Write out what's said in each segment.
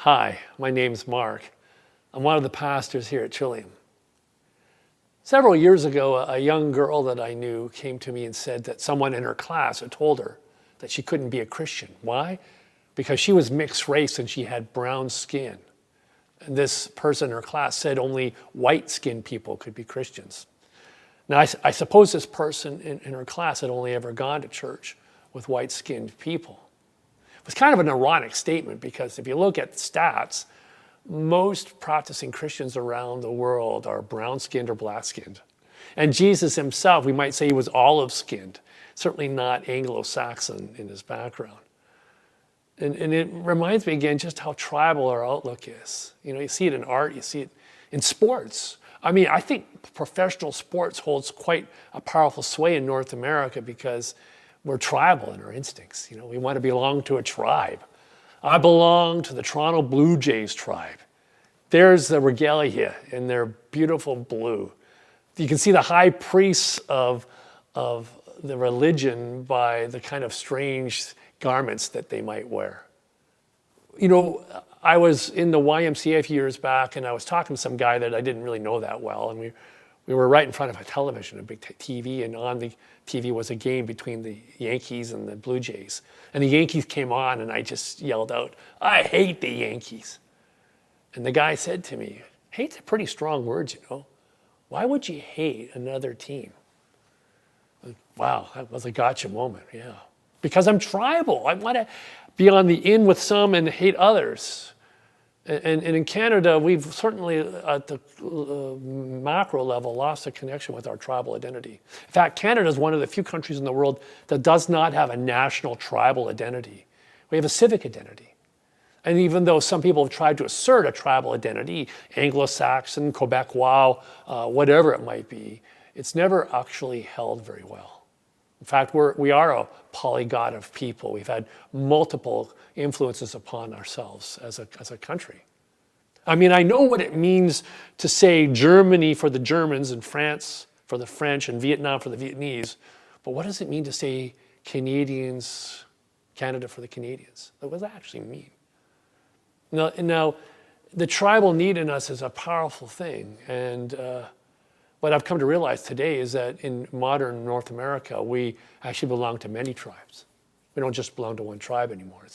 Hi, my name's Mark. I'm one of the pastors here at Trillium. Several years ago, a young girl that I knew came to me and said that someone in her class had told her that she couldn't be a Christian. Why? Because she was mixed race and she had brown skin. And this person in her class said only white-skinned people could be Christians. Now, I suppose this person in her class had only ever gone to church with white-skinned people. It's kind of an ironic statement because if you look at stats, most practicing Christians around the world are brown-skinned or black-skinned. And Jesus himself, we might say he was olive-skinned, certainly not Anglo-Saxon in his background. And it reminds me again just how tribal our outlook is. You know, you see it in art, you see it in sports. I mean, I think professional sports holds quite a powerful sway in North America because we're tribal in our instincts. You know, we want to belong to a tribe. I belong to the Toronto Blue Jays tribe. There's the regalia in their beautiful blue. You can see the high priests of the religion by the kind of strange garments that they might wear. You know, I was in the YMCA a few years back and I was talking to some guy that I didn't really know that well, and we were right in front of a television, a big TV, and on the TV was a game between the Yankees and the Blue Jays. And the Yankees came on and I just yelled out, "I hate the Yankees." And the guy said to me, "Hate's a pretty strong word, you know. Why would you hate another team?" Wow, that was a gotcha moment, yeah. Because I'm tribal. I want to be on the in with some and hate others. And in Canada, we've certainly, at the macro level, lost a connection with our tribal identity. In fact, Canada is one of the few countries in the world that does not have a national tribal identity. We have a civic identity. And even though some people have tried to assert a tribal identity, Anglo-Saxon, Quebecois, whatever it might be, it's never actually held very well. In fact, we are a polyglot of people. We've had multiple influences upon ourselves as a country. I mean, I know what it means to say Germany for the Germans and France for the French and Vietnam for the Vietnamese, but what does it mean to say Canadians, Canada for the Canadians? What does that actually mean? Now, the tribal need in us is a powerful thing, and what I've come to realize today is that in modern North America, we actually belong to many tribes. We don't just belong to one tribe anymore.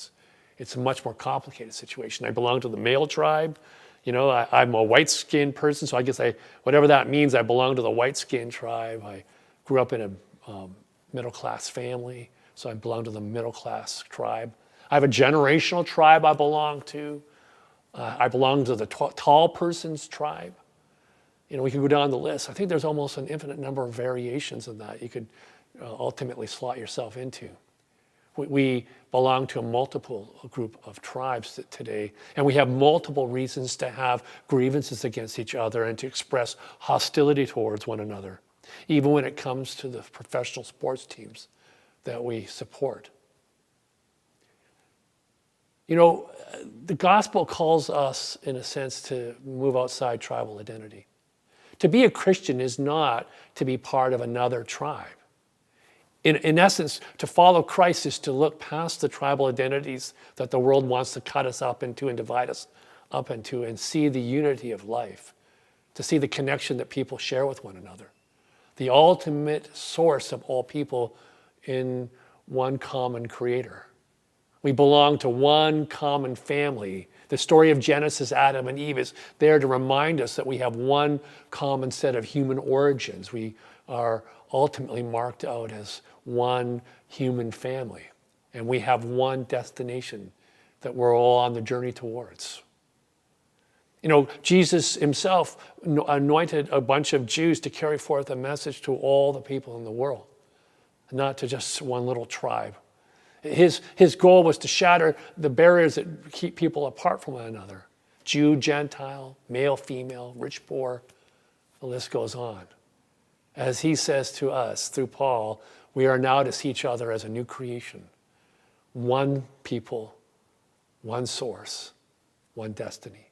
It's a much more complicated situation. I belong to the male tribe. You know, I'm a white-skinned person, so I guess whatever that means, I belong to the white-skinned tribe. I grew up in a middle-class family, so I belong to the middle-class tribe. I have a generational tribe I belong to. I belong to the tall person's tribe. You know, we could go down the list. I think there's almost an infinite number of variations of that you could ultimately slot yourself into. We belong to a multiple group of tribes today, and we have multiple reasons to have grievances against each other and to express hostility towards one another, even when it comes to the professional sports teams that we support. You know, the gospel calls us, in a sense, to move outside tribal identity. To be a Christian is not to be part of another tribe. In essence, to follow Christ is to look past the tribal identities that the world wants to cut us up into and divide us up into, and see the unity of life, to see the connection that people share with one another, the ultimate source of all people in one common creator. We belong to one common family. The story of Genesis, Adam and Eve, is there to remind us that we have one common set of human origins. We are ultimately marked out as one human family, and we have one destination that we're all on the journey towards. You know, Jesus himself anointed a bunch of Jews to carry forth a message to all the people in the world, not to just one little tribe. His goal was to shatter the barriers that keep people apart from one another. Jew, Gentile, male, female, rich, poor, the list goes on. As he says to us through Paul, we are now to see each other as a new creation. One people, one source, one destiny.